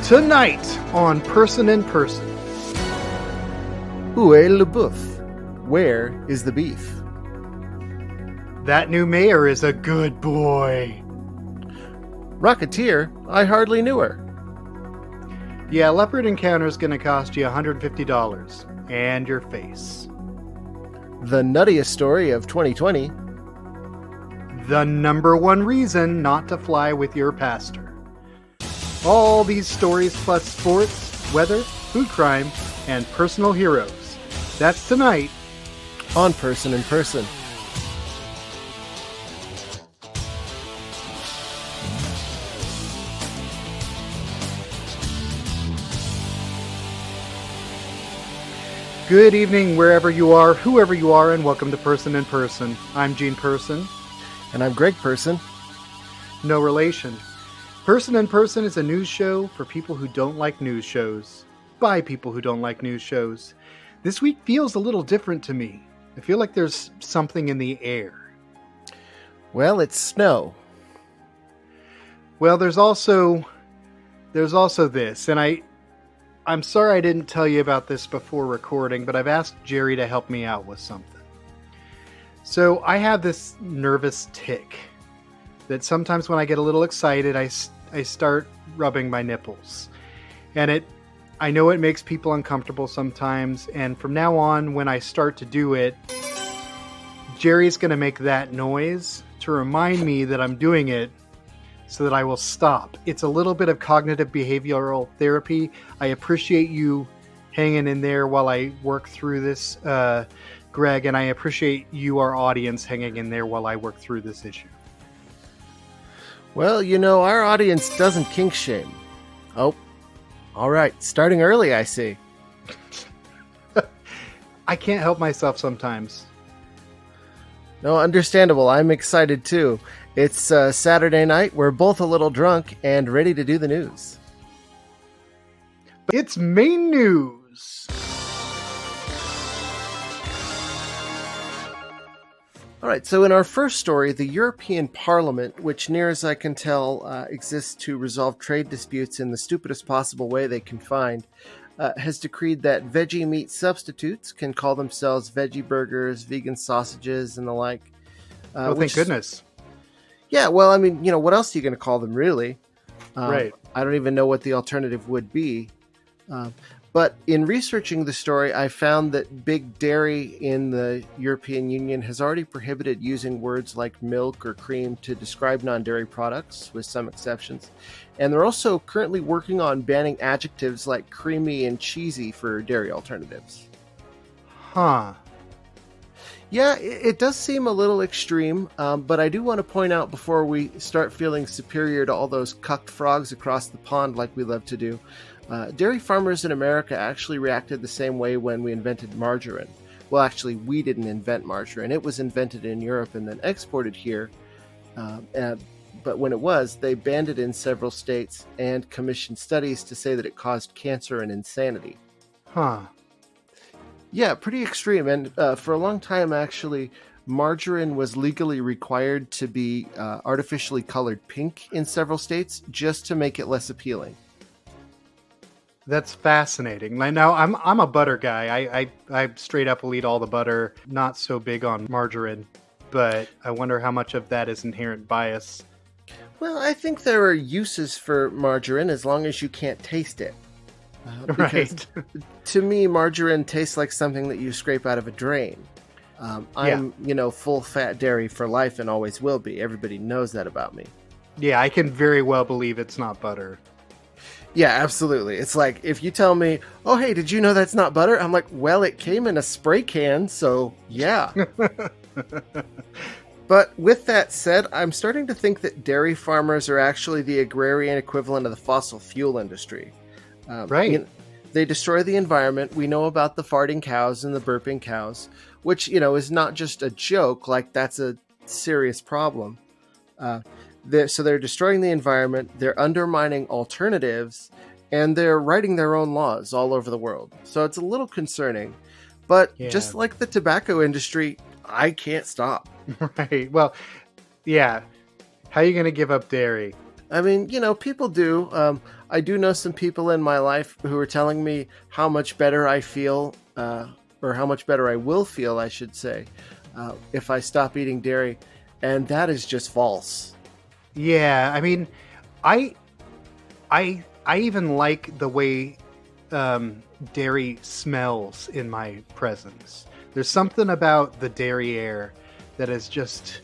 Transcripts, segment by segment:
Tonight on Person in Person. Où est le boeuf? Where is the beef? That new mayor is a good boy. Rocketeer? I hardly knew her. Yeah, Leopard encounter is going to cost you $150 and your face. The Nuttiest Story of 2020. The number one reason not to fly with your pastor. All these stories plus sports, weather, food crime, and personal heroes. That's tonight on Person in Person. Good evening, wherever you are, whoever you are, and welcome to Person in Person. I'm Gene Person. And I'm Greg Person. No relation. Person in Person is a news show for people who don't like news shows. By people who don't like news shows. This week feels a little different to me. I feel like there's something in the air. Well, it's snow. Well, there's also this, and I'm sorry I didn't tell you about this before recording, but I've asked Jerry to help me out with something. So I have this nervous tick that sometimes when I get a little excited, I start rubbing my nipples. And I know it makes people uncomfortable sometimes, and from now on, when I start to do it, Jerry's going to make that noise to remind me that I'm doing it so that I will stop. It's a little bit of cognitive behavioral therapy. I appreciate you hanging in there while I work through this, Greg, and I appreciate you, our audience, hanging in there while I work through this issue. Well, you know, our audience doesn't kink shame. Oh, all right. Starting early, I see. I can't help myself sometimes. No, understandable. I'm excited too. It's Saturday night. We're both a little drunk and ready to do the news. It's main news. All right, so in our first story, the European Parliament, which near as I can tell exists to resolve trade disputes in the stupidest possible way they can find, has decreed that veggie meat substitutes can call themselves veggie burgers, vegan sausages, and the like. Thank goodness. Yeah, well, I mean, you know, what else are you going to call them, really? Right. I don't even know what the alternative would be. But in researching the story, I found that big dairy in the European Union has already prohibited using words like milk or cream to describe non-dairy products, with some exceptions. And they're also currently working on banning adjectives like creamy and cheesy for dairy alternatives. Huh. Yeah, it does seem a little extreme, but I do want to point out before we start feeling superior to all those cucked frogs across the pond like we love to do, dairy farmers in America actually reacted the same way when we invented margarine. Well, actually, we didn't invent margarine. It was invented in Europe and then exported here. But when it was, they banned it in several states and commissioned studies to say that it caused cancer and insanity. Huh. Yeah, pretty extreme. And for a long time, actually, margarine was legally required to be artificially colored pink in several states just to make it less appealing. That's fascinating. Now, I'm a butter guy. I straight up will eat all the butter. Not so big on margarine, but I wonder how much of that is inherent bias. Well, I think there are uses for margarine as long as you can't taste it. Right. To me, margarine tastes like something that you scrape out of a drain. I'm, full fat dairy for life and always will be. Everybody knows that about me. Yeah, I can very well believe it's not butter. Yeah, absolutely. It's like, if you tell me, oh, hey, did you know that's not butter? I'm like, well, it came in a spray can, so yeah. But with that said, I'm starting to think that dairy farmers are actually the agrarian equivalent of the fossil fuel industry. Right. They destroy the environment. We know about the farting cows and the burping cows, which, is not just a joke. Like, that's a serious problem. So they're destroying the environment, they're undermining alternatives, and they're writing their own laws all over the world. So it's a little concerning. But just like the tobacco industry, I can't stop. Right. Well, yeah. How are you going to give up dairy? I mean, people do. I do know some people in my life who are telling me how much better I feel, or how much better I will feel, I should say, if I stop eating dairy. And that is just false. Yeah, I mean, I I even like the way dairy smells in my presence. There's something about the dairy air that is just...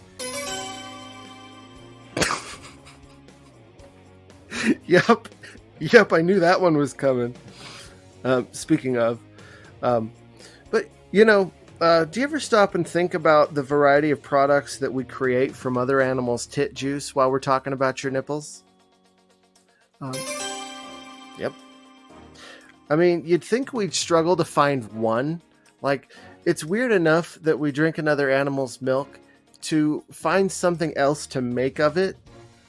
Yep, I knew that one was coming. Speaking of, but do you ever stop and think about the variety of products that we create from other animals' tit juice while we're talking about your nipples? Yep. I mean, you'd think we'd struggle to find one. Like, it's weird enough that we drink another animal's milk. To find something else to make of it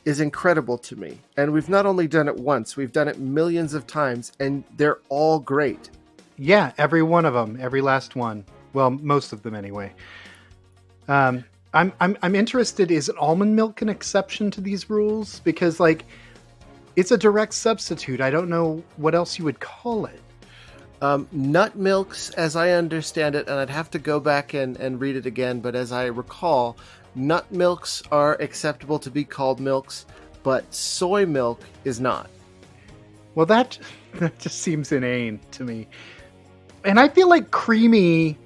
is incredible to me. And we've not only done it once, we've done it millions of times, and they're all great. Yeah, every one of them, every last one. Well, most of them anyway. I'm interested, is almond milk an exception to these rules? Because, like, it's a direct substitute. I don't know what else you would call it. Nut milks, as I understand it, and I'd have to go back and read it again, but as I recall, nut milks are acceptable to be called milks, but soy milk is not. Well, that just seems inane to me. And I feel like creamy,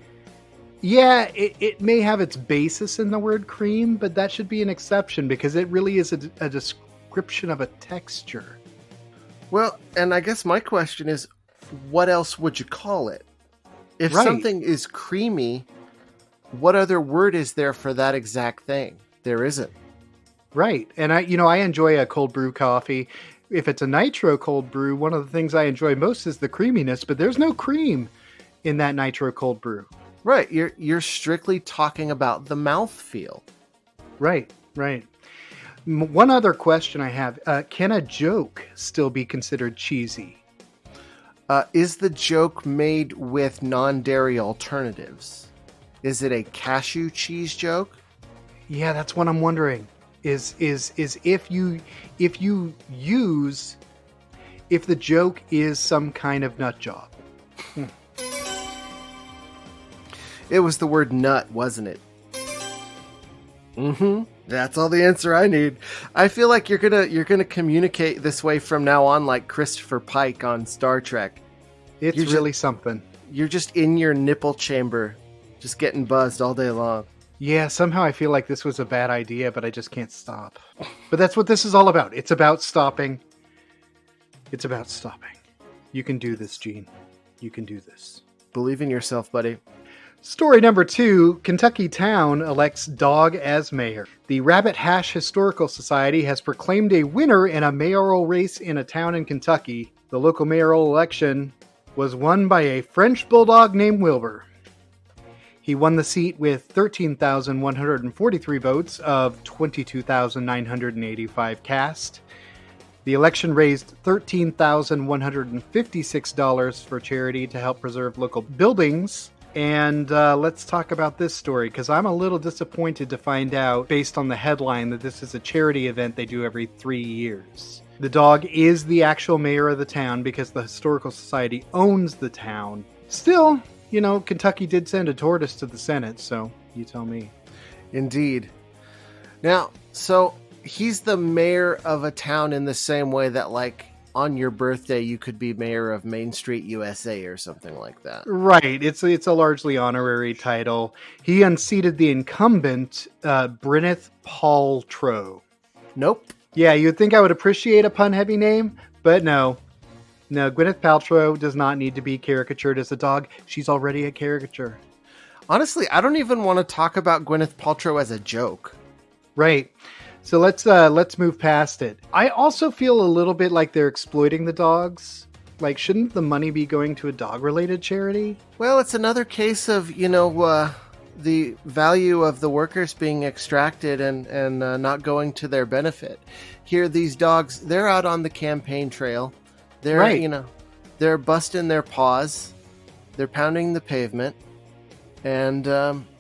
yeah, it may have its basis in the word cream, but that should be an exception because it really is a description of a texture. Well, and I guess my question is, what else would you call it? If Right. something is creamy, what other word is there for that exact thing? There isn't. Right. And I enjoy a cold brew coffee. If it's a nitro cold brew, one of the things I enjoy most is the creaminess, but there's no cream in that nitro cold brew. Right. You're strictly talking about the mouthfeel. Right. One other question I have, can a joke still be considered cheesy? Is the joke made with non-dairy alternatives? Is it a cashew cheese joke? Yeah, that's what I'm wondering. Is if the joke is some kind of nut job. It was the word nut, wasn't it? Mm-hmm. That's all the answer I need. I feel like you're gonna communicate this way from now on, like Christopher Pike on Star Trek. It's really something. You're just in your nipple chamber, just getting buzzed all day long. Yeah, somehow I feel like this was a bad idea, but I just can't stop. But that's what this is all about. It's about stopping. It's about stopping. You can do this, Gene. You can do this. Believe in yourself, buddy. Story number 2, Kentucky town elects dog as mayor. The Rabbit Hash Historical Society has proclaimed a winner in a mayoral race in a town in Kentucky. The local mayoral election was won by a French bulldog named Wilbur. He won the seat with 13,143 votes of 22,985 cast. The election raised $13,156 for charity to help preserve local buildings. And let's talk about this story, because I'm a little disappointed to find out, based on the headline, that this is a charity event they do every 3 years. The dog is the actual mayor of the town because the Historical Society owns the town. Still, Kentucky did send a tortoise to the Senate, so you tell me. Indeed. Now, so he's the mayor of a town in the same way that, like, on your birthday, you could be mayor of Main Street, USA, or something like that. Right. It's a largely honorary title. He unseated the incumbent, Gwyneth Paltrow. Nope. Yeah, you'd think I would appreciate a pun-heavy name, but no. No, Gwyneth Paltrow does not need to be caricatured as a dog. She's already a caricature. Honestly, I don't even want to talk about Gwyneth Paltrow as a joke. Right. So let's move past it. I also feel a little bit like they're exploiting the dogs. Like, shouldn't the money be going to a dog-related charity? Well, it's another case of, the value of the workers being extracted and not going to their benefit. Here, these dogs, they're out on the campaign trail. They're, right. They're busting their paws. They're pounding the pavement. And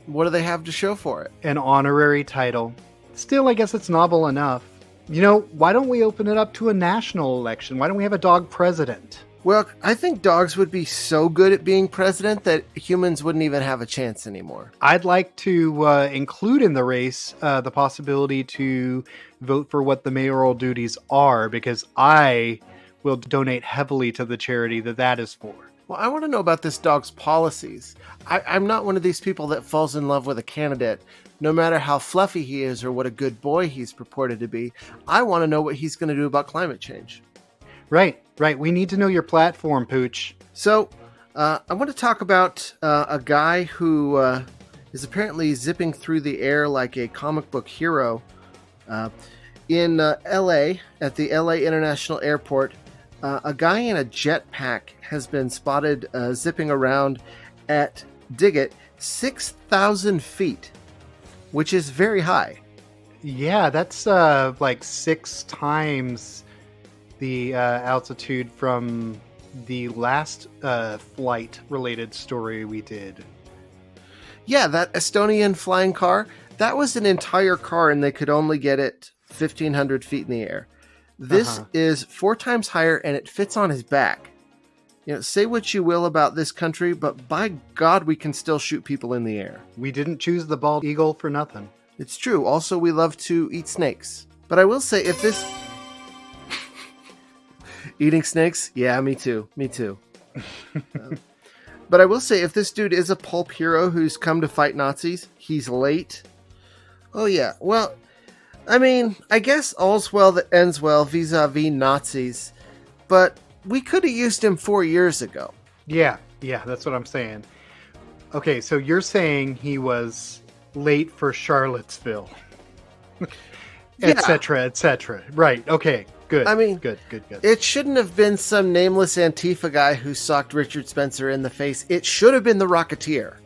what do they have to show for it? An honorary title. Still, I guess it's novel enough. Why don't we open it up to a national election? Why don't we have a dog president? Well, I think dogs would be so good at being president that humans wouldn't even have a chance anymore. I'd like to include in the race the possibility to vote for what the mayoral duties are, because I will donate heavily to the charity that is for. Well, I want to know about this dog's policies. I'm not one of these people that falls in love with a candidate, no matter how fluffy he is or what a good boy he's purported to be. I want to know what he's going to do about climate change. Right. We need to know your platform, Pooch. So, I want to talk about a guy who is apparently zipping through the air like a comic book hero. In L.A., at the L.A. International Airport, a guy in a jetpack has been spotted zipping around at, dig it, 6,000 feet, which is very high. Yeah, that's like 6 times the altitude from the last flight-related story we did. Yeah, that Estonian flying car, that was an entire car, and they could only get it 1,500 feet in the air. This is 4 times higher, and it fits on his back. Say what you will about this country, but by God, we can still shoot people in the air. We didn't choose the bald eagle for nothing. It's true. Also, we love to eat snakes. But I will say, if this... Eating snakes? Yeah, me too. But I will say, if this dude is a pulp hero who's come to fight Nazis, he's late. Oh, yeah. Well, I mean, I guess all's well that ends well vis-a-vis Nazis. But we could have used him 4 years ago. Yeah, that's what I'm saying. Okay, so you're saying he was late for Charlottesville. etc. Right, okay. Good. I mean, good. It shouldn't have been some nameless Antifa guy who socked Richard Spencer in the face. It should have been the Rocketeer.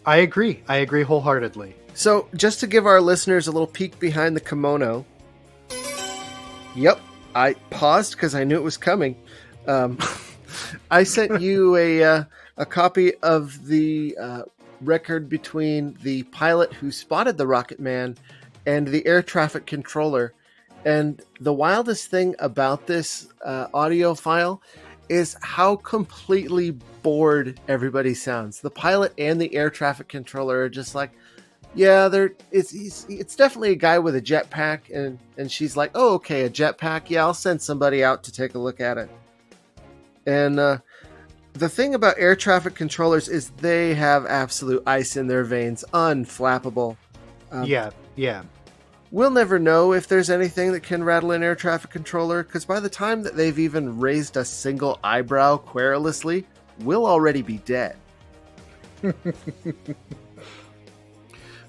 I agree wholeheartedly. So, just to give our listeners a little peek behind the kimono. Yep, I paused because I knew it was coming. I sent you a copy of the record between the pilot who spotted the Rocket Man and the air traffic controller. And the wildest thing about this audio file is how completely bored everybody sounds. The pilot and the air traffic controller are just like, yeah, it's definitely a guy with a jetpack. And she's like, oh, okay, a jetpack. Yeah, I'll send somebody out to take a look at it. And the thing about air traffic controllers is they have absolute ice in their veins, unflappable. Yeah. We'll never know if there's anything that can rattle an air traffic controller, because by the time that they've even raised a single eyebrow querulously, we'll already be dead.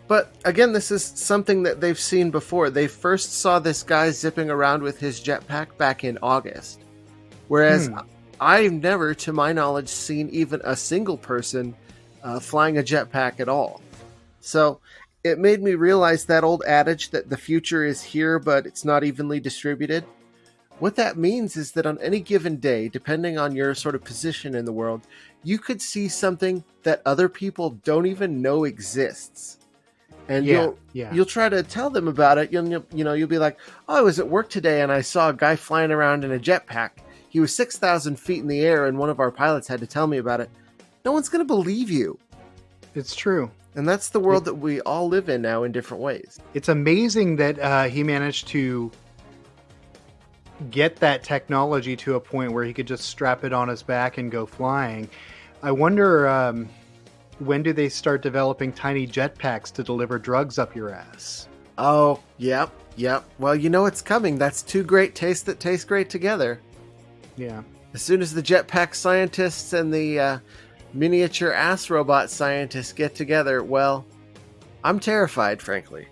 But again, this is something that they've seen before. They first saw this guy zipping around with his jetpack back in August. Whereas I've never, to my knowledge, seen even a single person flying a jetpack at all. So it made me realize that old adage that the future is here, but it's not evenly distributed. What that means is that on any given day, depending on your sort of position in the world, you could see something that other people don't even know exists. And you'll try to tell them about it. You'll be like, oh, I was at work today and I saw a guy flying around in a jetpack. He was 6,000 feet in the air and one of our pilots had to tell me about it. No one's going to believe you. It's true. And that's the world that we all live in now in different ways. It's amazing that he managed to get that technology to a point where he could just strap it on his back and go flying. I wonder, when do they start developing tiny jetpacks to deliver drugs up your ass? Oh, yep. Well, it's coming. That's 2 great tastes that taste great together. Yeah. As soon as the jetpack scientists and the miniature ass robot scientists get together, well, I'm terrified, frankly.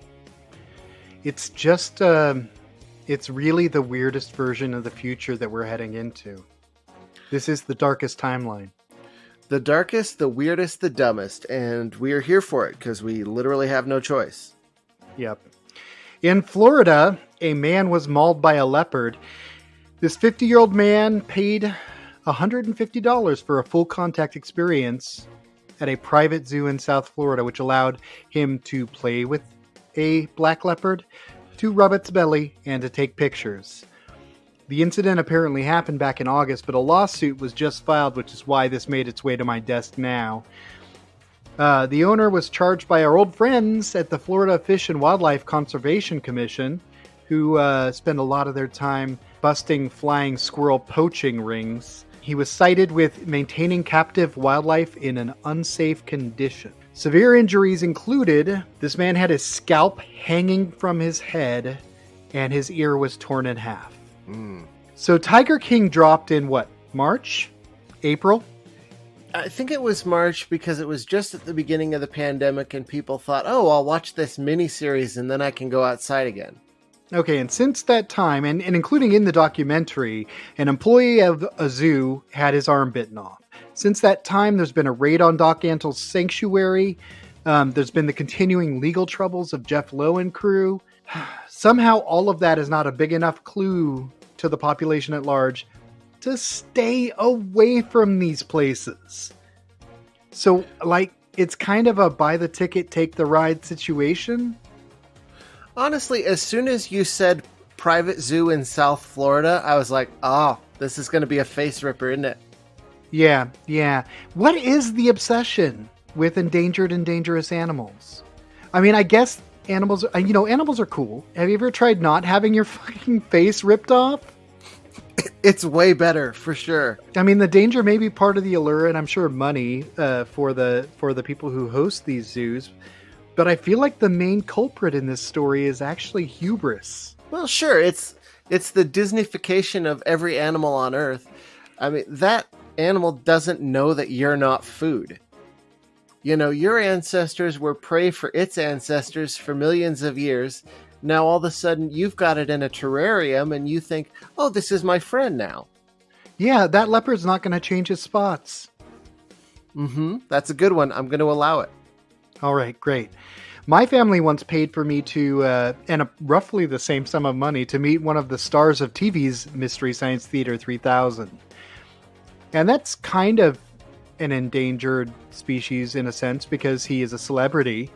It's just, it's really the weirdest version of the future that we're heading into. This is the darkest timeline. The darkest, the weirdest, the dumbest, and we are here for it because we literally have no choice. Yep. In Florida, a man was mauled by a leopard. This 50-year-old man paid $150 for a full contact experience at a private zoo in South Florida, which allowed him to play with a black leopard, to rub its belly and to take pictures. The incident apparently happened back in August, but a lawsuit was just filed, which is why this made its way to my desk now. The owner was charged by our old friends at the Florida Fish and Wildlife Conservation Commission, who spend a lot of their time busting flying squirrel poaching rings. He was cited with maintaining captive wildlife in an unsafe condition. Severe injuries included, this man had his scalp hanging from his head and his ear was torn in half. So Tiger King dropped in what, March? April? I think it was March because it was just at the beginning of the pandemic and people thought, oh, I'll watch this miniseries and then I can go outside again. Okay, and since that time, and including in the documentary, an employee of a zoo had his arm bitten off. Since that time, there's been a raid on Doc Antle's sanctuary. There's been the continuing legal troubles of Jeff Lowe and crew. Somehow, all of that is not a big enough clue to the population at large to stay away from these places. So, it's kind of a buy the ticket, take the ride situation. Honestly, as soon as you said private zoo in South Florida, I was like, oh, this is going to be a face ripper, isn't it? Yeah. What is the obsession with endangered and dangerous animals? I mean, I guess animals are cool. Have you ever tried not having your fucking face ripped off? It's way better, for sure. I mean, the danger may be part of the allure, and I'm sure money for the people who host these zoos. But I feel like the main culprit in this story is actually hubris. Well, sure. It's the Disneyfication of every animal on Earth. I mean, that animal doesn't know that you're not food. You know, your ancestors were prey for its ancestors for millions of years. Now, all of a sudden, you've got it in a terrarium and you think, oh, this is my friend now. Yeah, that leopard's not going to change his spots. That's a good one. I'm going to allow it. All right, great. My family once paid for me to, and roughly the same sum of money, to meet one of the stars of TV's Mystery Science Theater 3000. And that's kind of an endangered species in a sense because he is a celebrity.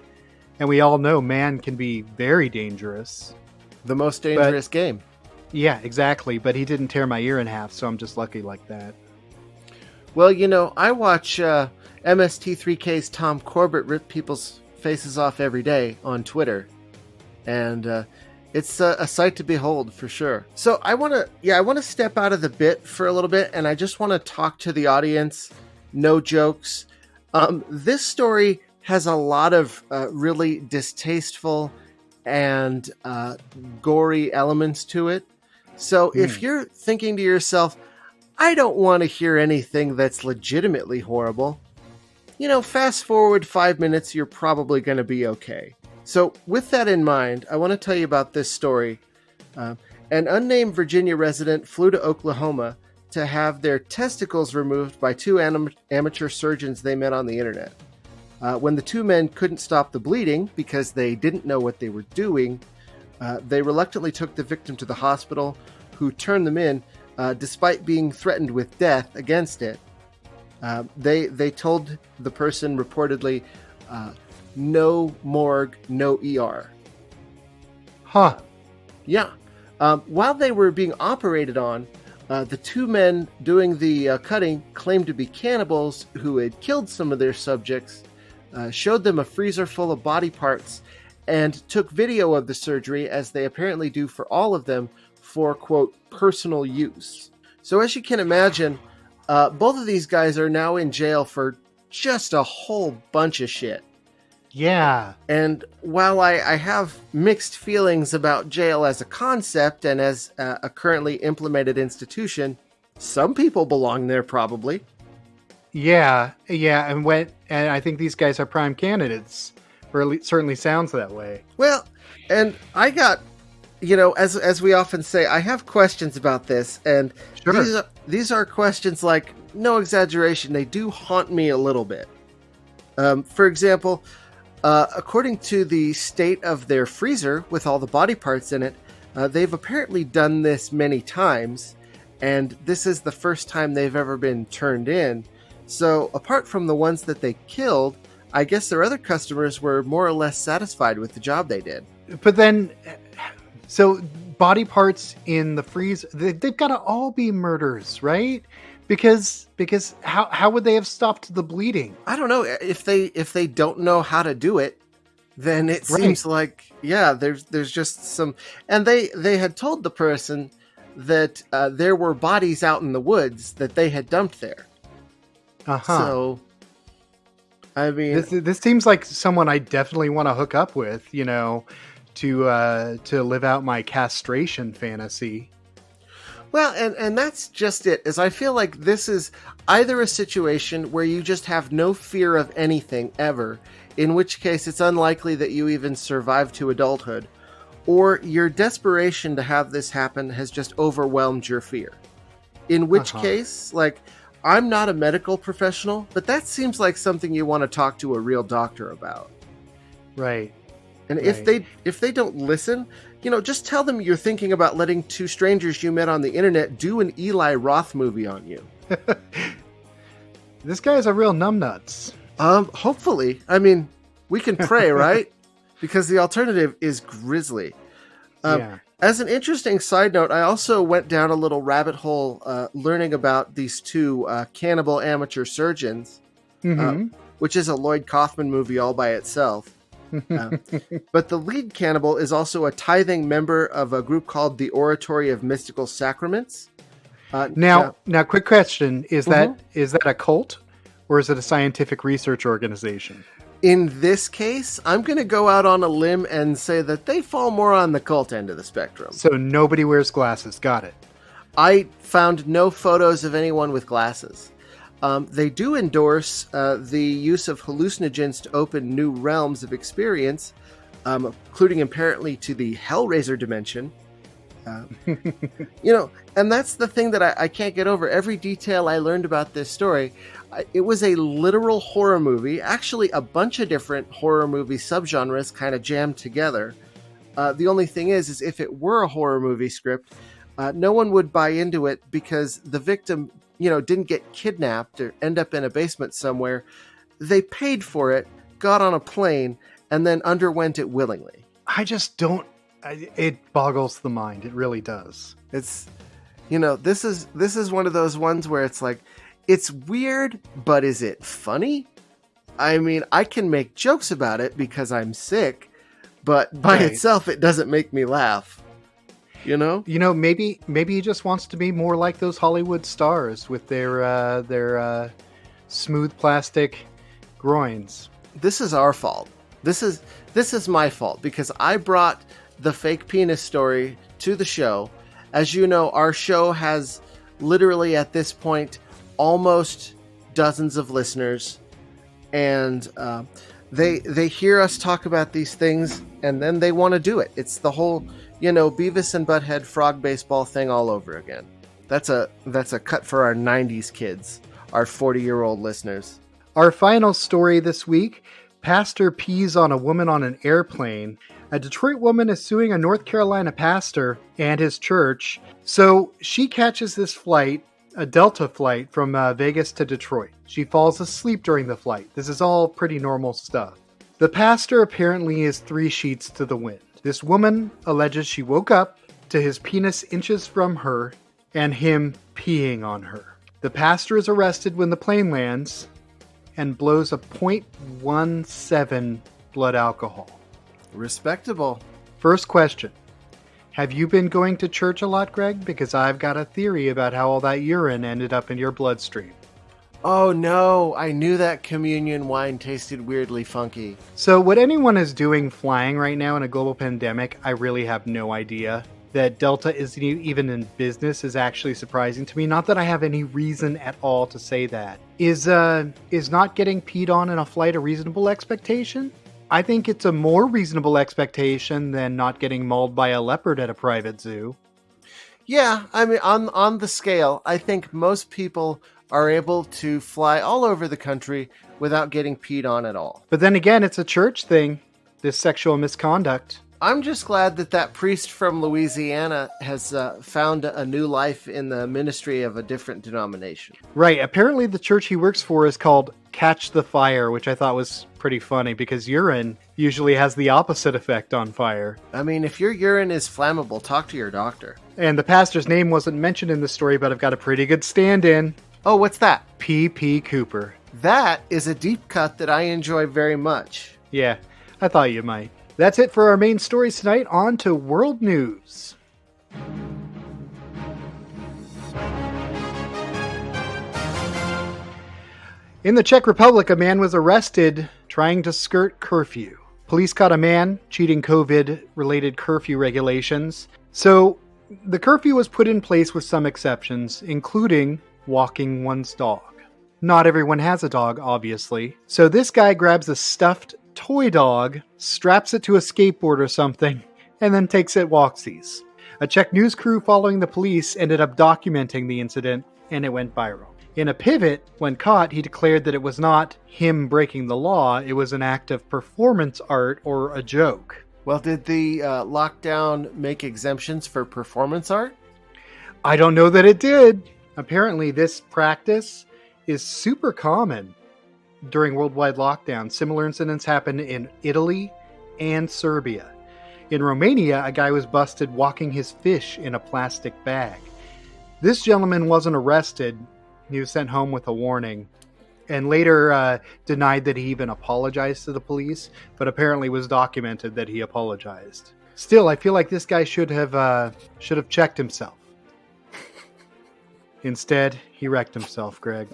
And we all know man can be very dangerous. The most dangerous game. Yeah, exactly. But he didn't tear my ear in half, so I'm just lucky like that. Well, you know, I watch MST3K's Tom Corbett rip people's faces off every day on Twitter. And it's a sight to behold, for sure. So I want to step out of the bit for a little bit, and I just want to talk to the audience. No jokes. This story has a lot of really distasteful and gory elements to it. So if you're thinking to yourself, I don't want to hear anything that's legitimately horrible, you know, fast forward 5 minutes, you're probably going to be okay. So with that in mind, I want to tell you about this story. An unnamed Virginia resident flew to Oklahoma to have their testicles removed by two amateur surgeons they met on the internet. When the two men couldn't stop the bleeding because they didn't know what they were doing, they reluctantly took the victim to the hospital, who turned them in, despite being threatened with death against it. They told the person reportedly, no morgue, no ER. Huh. Yeah. While they were being operated on, the two men doing the cutting claimed to be cannibals who had killed some of their subjects, showed them a freezer full of body parts, and took video of the surgery, as they apparently do for all of them, for, quote, personal use. So as you can imagine, both of these guys are now in jail for just a whole bunch of shit. Yeah. And while I have mixed feelings about jail as a concept and as a currently implemented institution, some people belong there probably. Yeah, and I think these guys are prime candidates, or it certainly sounds that way. Well, and I got, you know, as we often say, I have questions about this, and sure. These are questions like, no exaggeration, they do haunt me a little bit. For example, according to the state of their freezer with all the body parts in it, they've apparently done this many times, and this is the first time they've ever been turned in. So apart from the ones that they killed, I guess their other customers were more or less satisfied with the job they did. But then, So body parts in the freezer, they've got to all be murders, right? Because how would they have stopped the bleeding? I don't know if they don't know how to do it, then it seems like, yeah, there's just some, and they had told the person that there were bodies out in the woods that they had dumped there. So, I mean, this seems like someone I definitely want to hook up with, you know, to live out my castration fantasy. Well, and that's just it, is I feel like this is either a situation where you just have no fear of anything ever, in which case it's unlikely that you even survive to adulthood, or your desperation to have this happen has just overwhelmed your fear. In which case, like, I'm not a medical professional, but that seems like something you want to talk to a real doctor about. Right. And if they don't listen, you know, just tell them you're thinking about letting two strangers you met on the internet do an Eli Roth movie on you. This guy's a real numbnuts. Hopefully. I mean, we can pray, right? Because the alternative is grisly. As an interesting side note, I also went down a little rabbit hole learning about these two cannibal amateur surgeons, which is a Lloyd Kaufman movie all by itself. But the lead cannibal is also a tithing member of a group called the Oratory of Mystical Sacraments. Now, quick question: is that a cult, or is it a scientific research organization? In this case, I'm going to go out on a limb and say that they fall more on the cult end of the spectrum. So nobody wears glasses. Got it. I found no photos of anyone with glasses. They do endorse the use of hallucinogens to open new realms of experience, including apparently to the Hellraiser dimension. You know, and that's the thing that I can't get over. Every detail I learned about this story, it was a literal horror movie. Actually, a bunch of different horror movie subgenres kind of jammed together. The only thing is if it were a horror movie script, no one would buy into it because the victim, you know, didn't get kidnapped or end up in a basement somewhere. They paid for it, got on a plane, and then underwent it willingly. I just don't. It boggles the mind. It really does. It's, you know, this is one of those ones where it's like, it's weird, but is it funny? I mean, I can make jokes about it because I'm sick, but by itself, it doesn't make me laugh. You know, maybe he just wants to be more like those Hollywood stars with their smooth plastic groins. This is our fault. This is my fault because I brought the fake penis story to the show. As you know, our show has literally at this point almost dozens of listeners, and they hear us talk about these things and then they want to do it. It's the whole, you know, Beavis and Butthead frog baseball thing all over again. That's a cut for our 90s kids, our 40-year-old listeners. Our final story this week: pastor pees on a woman on an airplane. A Detroit woman is suing a North Carolina pastor and his church. So she catches this flight, a Delta flight from Vegas to Detroit. She falls asleep during the flight. This is all pretty normal stuff. The pastor apparently is 3 sheets to the wind. This woman alleges she woke up to his penis inches from her and him peeing on her. The pastor is arrested when the plane lands and blows a .17 blood alcohol. Respectable. First question: have you been going to church a lot, Greg? Because I've got a theory about how all that urine ended up in your bloodstream. Oh no, I knew that communion wine tasted weirdly funky. So what anyone is doing flying right now in a global pandemic, I really have no idea. That Delta isn't even in business is actually surprising to me. Not that I have any reason at all to say that. Is not getting peed on in a flight a reasonable expectation? I think it's a more reasonable expectation than not getting mauled by a leopard at a private zoo. Yeah, I mean, on the scale, I think most people are able to fly all over the country without getting peed on at all. But then again, it's a church thing, this sexual misconduct. I'm just glad that priest from Louisiana has found a new life in the ministry of a different denomination. Right. Apparently the church he works for is called Catch the Fire, which I thought was pretty funny because urine usually has the opposite effect on fire. I mean, if your urine is flammable, talk to your doctor. And the pastor's name wasn't mentioned in the story, but I've got a pretty good stand-in. Oh, what's that? P.P. Cooper. That is a deep cut that I enjoy very much. Yeah, I thought you might. That's it for our main stories tonight. On to world news. In the Czech Republic, a man was arrested trying to skirt curfew. Police caught a man cheating COVID-related curfew regulations. So the curfew was put in place with some exceptions, including walking one's dog. Not everyone has a dog, obviously. So this guy grabs a stuffed toy dog, straps it to a skateboard or something, and then takes it walksies. A Czech news crew following the police ended up documenting the incident, and it went viral. In a pivot, when caught, he declared that it was not him breaking the law, it was an act of performance art or a joke. Well, did the lockdown make exemptions for performance art? I don't know that it did. Apparently, this practice is super common during worldwide lockdown. Similar incidents happened in Italy and Serbia. In Romania, a guy was busted walking his fish in a plastic bag. This gentleman wasn't arrested. He was sent home with a warning and later denied that he even apologized to the police, but apparently was documented that he apologized. Still, I feel like this guy should have checked himself. Instead, he wrecked himself, Greg.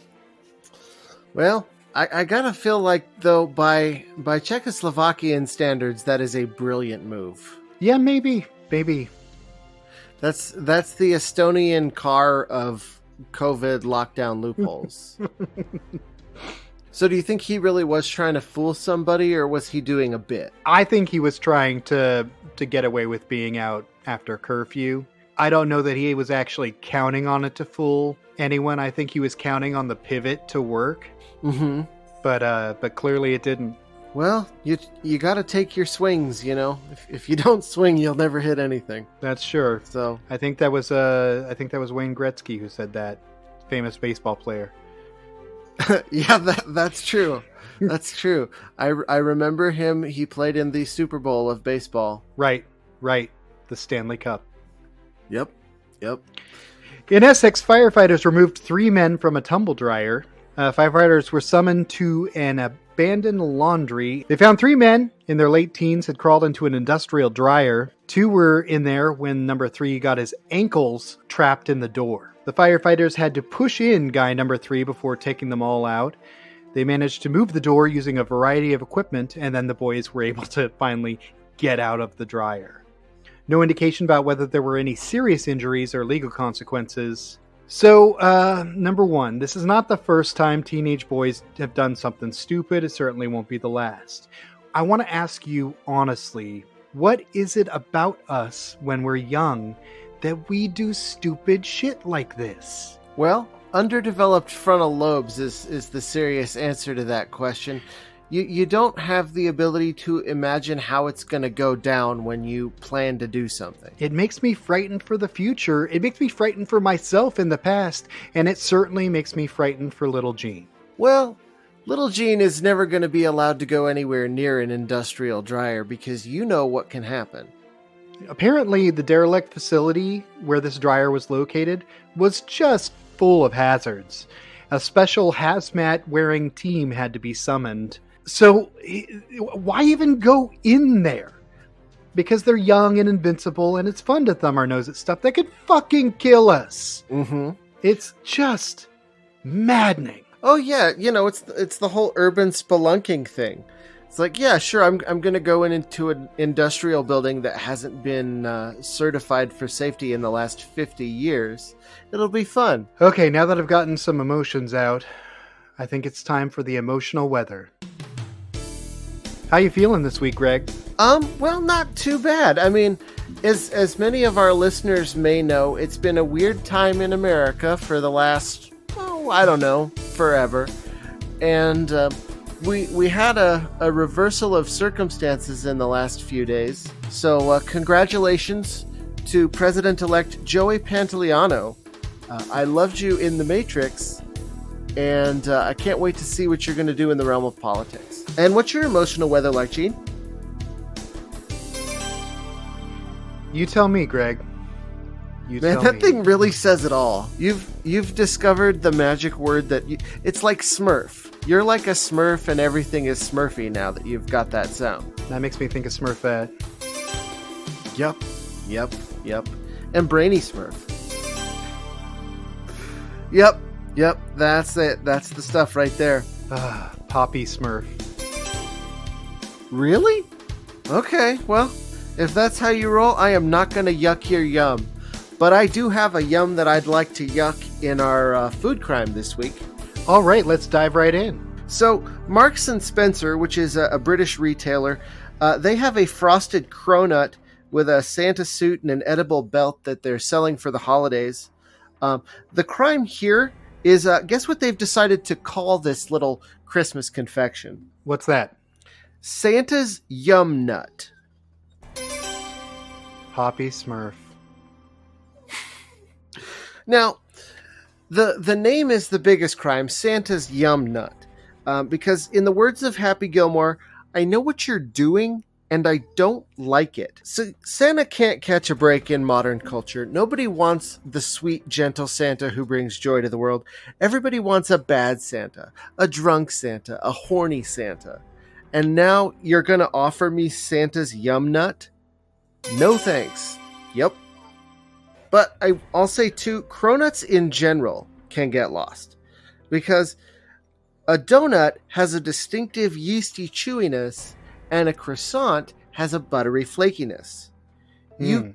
Well, I gotta feel like, though, by Czechoslovakian standards, that is a brilliant move. Yeah, maybe. That's the Estonian car of COVID lockdown loopholes. So do you think he really was trying to fool somebody, or was he doing a bit? I think he was trying to get away with being out after curfew. I don't know that he was actually counting on it to fool anyone. I think he was counting on the pivot to work. Mm-hmm. But clearly it didn't. Well, you got to take your swings, you know. If you don't swing, you'll never hit anything. That's sure. So I think that was Wayne Gretzky who said that, famous baseball player. Yeah, that's true. That's true. I remember him. He played in the Super Bowl of baseball. Right. The Stanley Cup. Yep. In Essex, firefighters removed 3 men from a tumble dryer. Firefighters were summoned to an abandoned laundry. They found 3 men in their late teens had crawled into an industrial dryer. 2 were in there when number 3 got his ankles trapped in the door. The firefighters had to push in guy number 3 before taking them all out. They managed to move the door using a variety of equipment, and then the boys were able to finally get out of the dryer. No indication about whether there were any serious injuries or legal consequences. So, number 1, this is not the first time teenage boys have done something stupid. It certainly won't be the last. I want to ask you honestly, what is it about us when we're young that we do stupid shit like this? Well, underdeveloped frontal lobes is the serious answer to that question. You don't have the ability to imagine how it's going to go down when you plan to do something. It makes me frightened for the future. It makes me frightened for myself in the past, and it certainly makes me frightened for little Jean. Well, little Jean is never going to be allowed to go anywhere near an industrial dryer because you know what can happen. Apparently, the derelict facility where this dryer was located was just full of hazards. A special hazmat-wearing team had to be summoned. So, why even go in there? Because they're young and invincible, and it's fun to thumb our nose at stuff that could fucking kill us. Mm-hmm. It's just maddening. Oh yeah, it's the whole urban spelunking thing. It's like, yeah, sure, I'm going to go into an industrial building that hasn't been certified for safety in the last 50 years. It'll be fun. Okay, now that I've gotten some emotions out, I think it's time for the emotional weather. How you feeling this week, Greg? Well, not too bad. I mean, as many of our listeners may know, it's been a weird time in America for the last, forever. And we had a reversal of circumstances in the last few days. So congratulations to President-elect Joey Pantoliano. I loved you in The Matrix, and I can't wait to see what you're going to do in the realm of politics. And what's your emotional weather like, Gene? You tell me, Greg. Man, that thing really says it all. You've discovered the magic word it's like Smurf. You're like a Smurf, and everything is Smurfy now that you've got that sound. That makes me think of Smurfette. Yep. And Brainy Smurf. Yep. That's it. That's the stuff right there. Poppy Smurf. Really? Okay, well, if that's how you roll, I am not going to yuck your yum. But I do have a yum that I'd like to yuck in our food crime this week. All right, let's dive right in. So, Marks & Spencer, which is a British retailer, they have a frosted cronut with a Santa suit and an edible belt that they're selling for the holidays. The crime here is, guess what they've decided to call this little Christmas confection? What's that? Santa's Yumnut. Poppy Smurf. Now, the name is the biggest crime, Santa's Yumnut. Because in the words of Happy Gilmore, I know what you're doing, and I don't like it. So Santa can't catch a break in modern culture. Nobody wants the sweet, gentle Santa who brings joy to the world. Everybody wants a bad Santa, a drunk Santa, a horny Santa. And now you're going to offer me Santa's Yumnut? No thanks. Yep. But I'll say too, cronuts in general can get lost. Because a donut has a distinctive yeasty chewiness, and a croissant has a buttery flakiness. You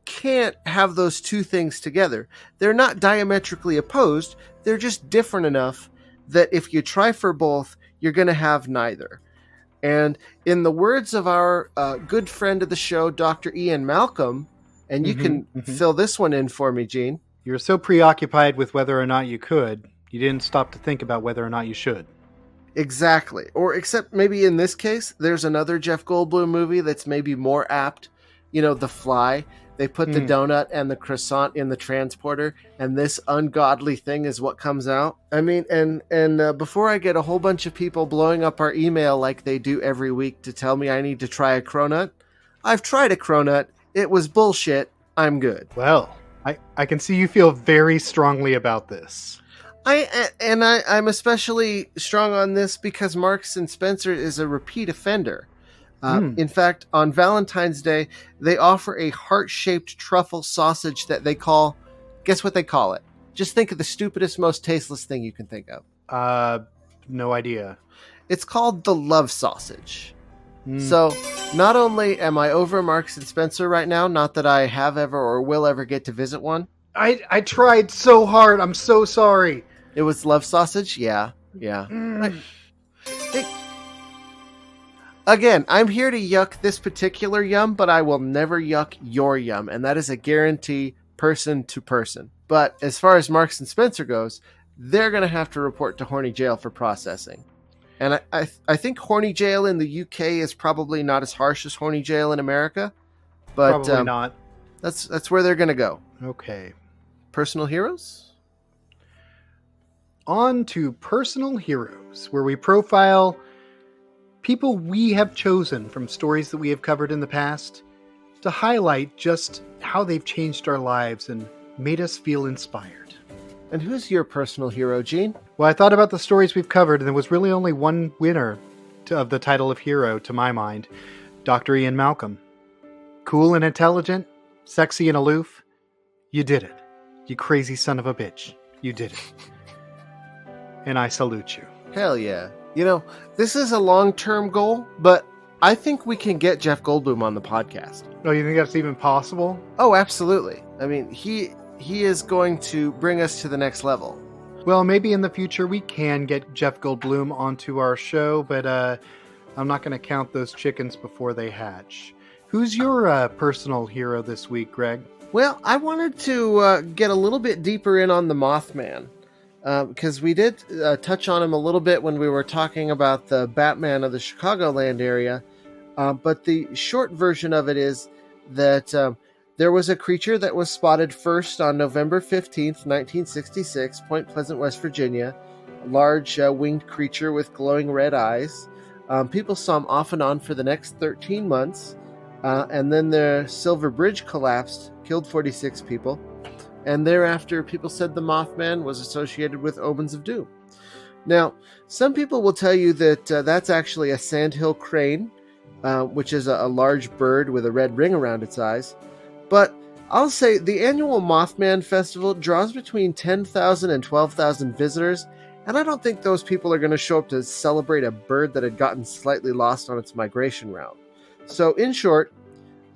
can't have those two things together. They're not diametrically opposed. They're just different enough that if you try for both, you're going to have neither. And in the words of our good friend of the show, Dr. Ian Malcolm, and you can fill this one in for me, Gene. You're so preoccupied with whether or not you could, you didn't stop to think about whether or not you should. Exactly. Or except maybe in this case, there's another Jeff Goldblum movie that's maybe more apt. You know, The Fly. They put the donut and the croissant in the transporter, and this ungodly thing is what comes out. I mean, and before I get a whole bunch of people blowing up our email like they do every week to tell me I need to try a cronut, I've tried a cronut. It was bullshit. I'm good. Well, I can see you feel very strongly about this. I'm especially strong on this because Marks & Spencer is a repeat offender. In fact, on Valentine's Day, they offer a heart-shaped truffle sausage that they call... Guess what they call it? Just think of the stupidest, most tasteless thing you can think of. No idea. It's called the love sausage. So, not only am I over Marks & Spencer right now, not that I have ever or will ever get to visit one. I tried so hard. I'm so sorry. It was love sausage? Yeah. Again, I'm here to yuck this particular yum, but I will never yuck your yum, and that is a guarantee person to person. But as far as Marks & Spencer goes, they're going to have to report to Horny Jail for processing. And I think Horny Jail in the UK is probably not as harsh as Horny Jail in America, but probably not. That's where they're going to go. Okay. Personal heroes? On to Personal Heroes, where we profile people we have chosen from stories that we have covered in the past to highlight just how they've changed our lives and made us feel inspired. And who's your personal hero, Gene? Well, I thought about the stories we've covered, and there was really only one winner of the title of hero, to my mind, Dr. Ian Malcolm. Cool and intelligent, sexy and aloof. You did it. You crazy son of a bitch. You did it. And I salute you. Hell yeah. You know, this is a long-term goal, but I think we can get Jeff Goldblum on the podcast. Oh, you think that's even possible? Oh, absolutely. I mean, he is going to bring us to the next level. Well, maybe in the future we can get Jeff Goldblum onto our show, but I'm not going to count those chickens before they hatch. Who's your personal hero this week, Greg? Well, I wanted to get a little bit deeper in on the Mothman. Because we did touch on him a little bit when we were talking about the Batman of the Chicagoland area. But the short version of it is that there was a creature that was spotted first on November 15th, 1966, Point Pleasant, West Virginia. A large winged creature with glowing red eyes. People saw him off and on for the next 13 months. And then the Silver Bridge collapsed, killed 46 people. And thereafter, people said the Mothman was associated with omens of doom. Now, some people will tell you that that's actually a sandhill crane, which is a large bird with a red ring around its eyes. But I'll say the annual Mothman Festival draws between 10,000 and 12,000 visitors, and I don't think those people are going to show up to celebrate a bird that had gotten slightly lost on its migration route. So, in short,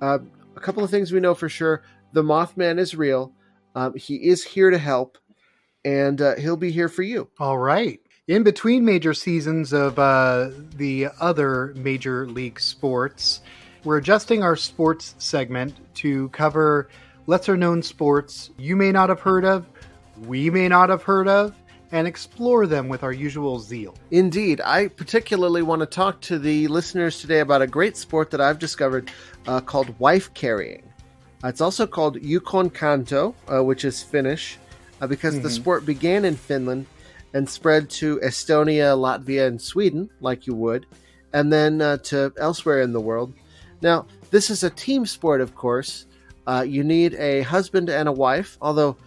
a couple of things we know for sure. The Mothman is real. He is here to help, and he'll be here for you. All right. In between major seasons of the other major league sports, we're adjusting our sports segment to cover lesser-known sports you may not have heard of, we may not have heard of, and explore them with our usual zeal. Indeed. I particularly want to talk to the listeners today about a great sport that I've discovered called wife carrying. It's also called Yukon Kanto, which is Finnish, because the sport began in Finland and spread to Estonia, Latvia, and Sweden, like you would, and then to elsewhere in the world. Now, this is a team sport, of course. You need a husband and a wife, although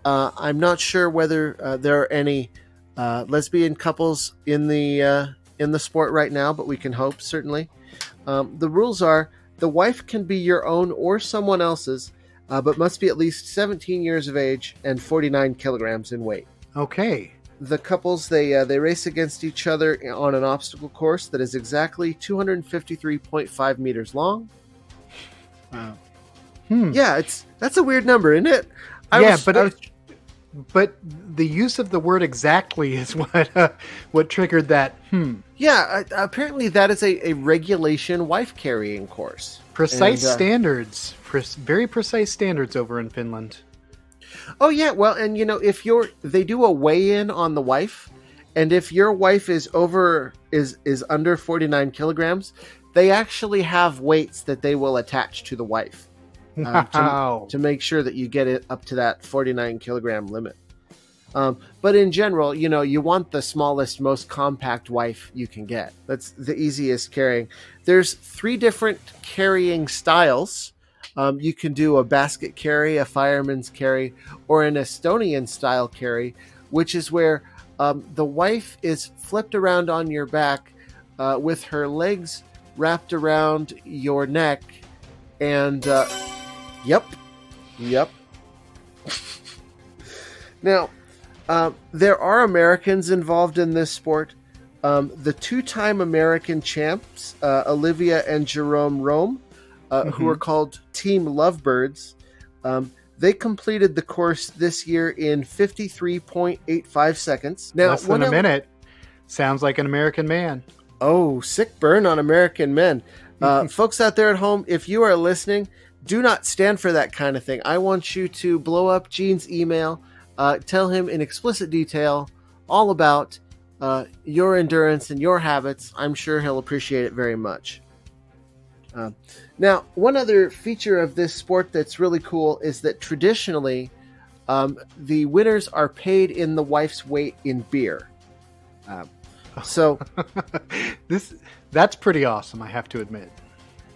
I'm not sure whether there are any lesbian couples in the sport right now, but we can hope, certainly. The rules are the wife can be your own or someone else's, but must be at least 17 years of age and 49 kilograms in weight. Okay. The couples, they race against each other on an obstacle course that is exactly 253.5 meters long. Yeah, that's a weird number, isn't it? But the use of the word exactly is what triggered that. Yeah, apparently that is a regulation wife carrying course. Precise standards, very precise standards over in Finland. Oh yeah, well, and if they do a weigh-in on the wife, and if your wife is under 49 kilograms, they actually have weights that they will attach to the wife. To make sure that you get it up to that 49 kilogram limit. But in general, you want the smallest, most compact wife you can get. That's the easiest carrying. There's 3 different carrying styles. You can do a basket carry, a fireman's carry, or an Estonian style carry, which is where the wife is flipped around on your back with her legs wrapped around your neck and... Yep. Now, there are Americans involved in this sport. The 2-time American champs, Olivia and Jerome Rome, who are called Team Lovebirds, they completed the course this year in 53.85 seconds. Now, less than a minute. Sounds like an American man. Oh, sick burn on American men. Folks out there at home, if you are listening, do not stand for that kind of thing. I want you to blow up Gene's email, tell him in explicit detail all about your endurance and your habits. I'm sure he'll appreciate it very much. Now, one other feature of this sport that's really cool is that traditionally, the winners are paid in the wife's weight in beer. So that's pretty awesome, I have to admit.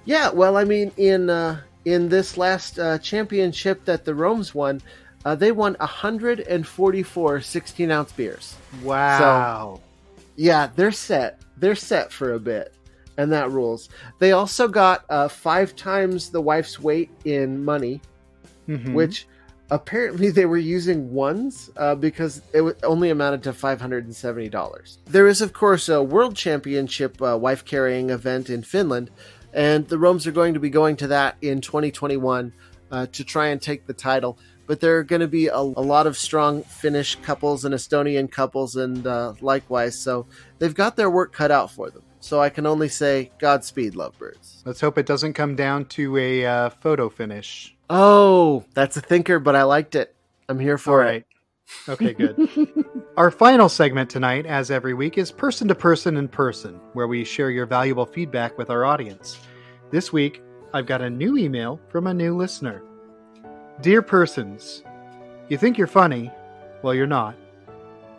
Yeah, well, I mean, in this last championship that the Romes won, they won 144 16-ounce beers. Wow. So, yeah, they're set. They're set for a bit, and that rules. They also got 5 times the wife's weight in money, which apparently they were using ones because it only amounted to $570. There is, of course, a World Championship wife-carrying event in Finland, and the Romes are going to be going to that in 2021 to try and take the title. But there are going to be a lot of strong Finnish couples and Estonian couples and likewise. So they've got their work cut out for them. So I can only say Godspeed, lovebirds. Let's hope it doesn't come down to a photo finish. Oh, that's a thinker, but I liked it. I'm here for it. Okay, good. Our final segment tonight, as every week, is Person to Person in Person, where we share your valuable feedback with our audience. This week, I've got a new email from a new listener. Dear persons, you think you're funny? Well, you're not.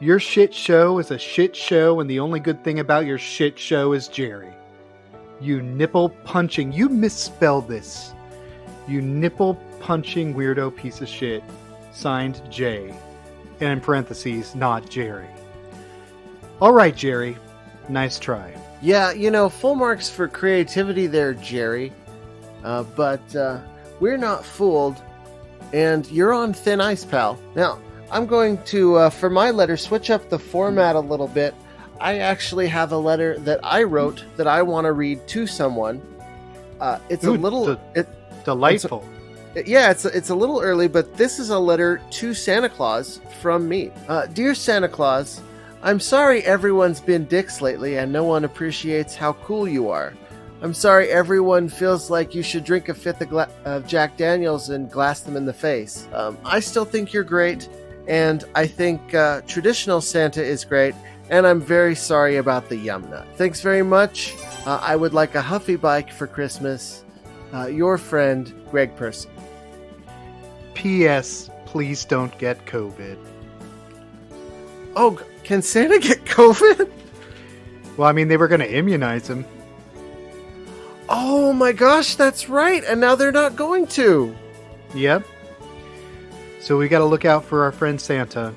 Your shit show is a shit show, and the only good thing about your shit show is Jerry. You nipple punching. You misspelled this. You nipple punching weirdo piece of shit. Signed, Jay. And in parentheses, not Jerry. All right, Jerry. Nice try. Yeah, full marks for creativity there, Jerry. But we're not fooled. And you're on thin ice, pal. Now, I'm going to, for my letter, switch up the format a little bit. I actually have a letter that I wrote that I want to read to someone. It's a little... delightful. It's a little early, but this is a letter to Santa Claus from me. Dear Santa Claus, I'm sorry everyone's been dicks lately and no one appreciates how cool you are. I'm sorry everyone feels like you should drink a fifth of Jack Daniels and glass them in the face. I still think you're great, and I think traditional Santa is great, and I'm very sorry about the Yumnut. Thanks very much. I would like a Huffy bike for Christmas. Your friend, Greg Person. P.S. Please don't get COVID. Oh, can Santa get COVID? Well, I mean, they were going to immunize him. Oh my gosh, that's right. And now they're not going to. Yep. So we got to look out for our friend Santa.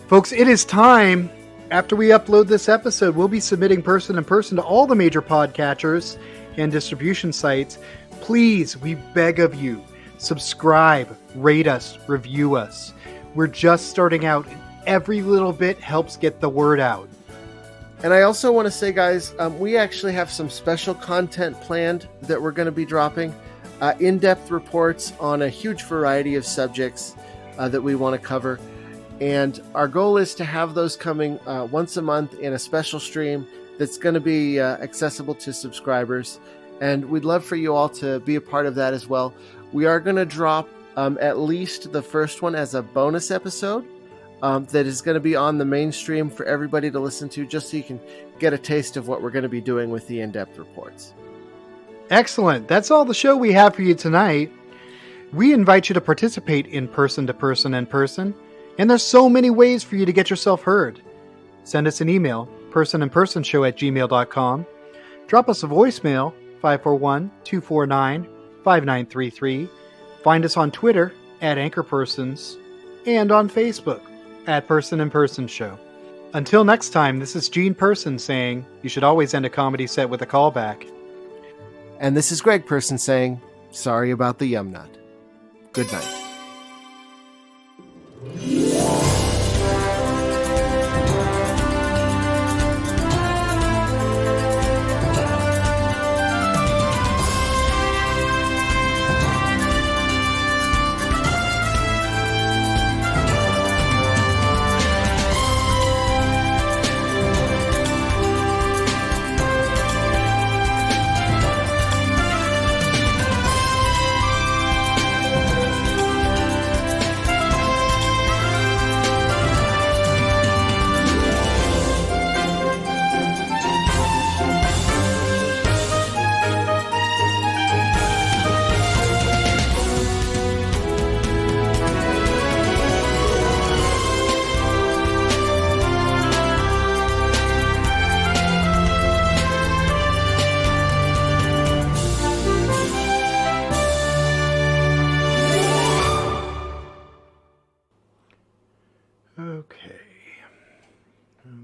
Folks, it is time. After we upload this episode, we'll be submitting Person in Person to all the major podcatchers and distribution sites. Please, we beg of you, subscribe, rate us, review us. We're just starting out. Every little bit helps get the word out. And I also want to say, guys, we actually have some special content planned that we're going to be dropping. In-depth reports on a huge variety of subjects that we want to cover. And our goal is to have those coming once a month in a special stream that's going to be accessible to subscribers. And we'd love for you all to be a part of that as well. We are going to drop at least the first one as a bonus episode. That is going to be on the mainstream for everybody to listen to, just so you can get a taste of what we're going to be doing with the in-depth reports. Excellent. That's all the show we have for you tonight. We invite you to participate in Person to Person in Person, and there's so many ways for you to get yourself heard. Send us an email, personinpersonshow@gmail.com. Drop us a voicemail, 541-249-5933. Find us on Twitter @AnchorPersons and on Facebook @Person in Person Show. Until next time, this is Gene Person saying you should always end a comedy set with a callback. And this is Greg Person saying, sorry about the Yumnut. Good night.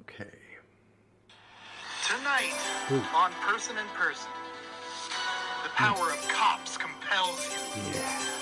Okay. Tonight on Person in Person, the power of cops compels you. Yeah.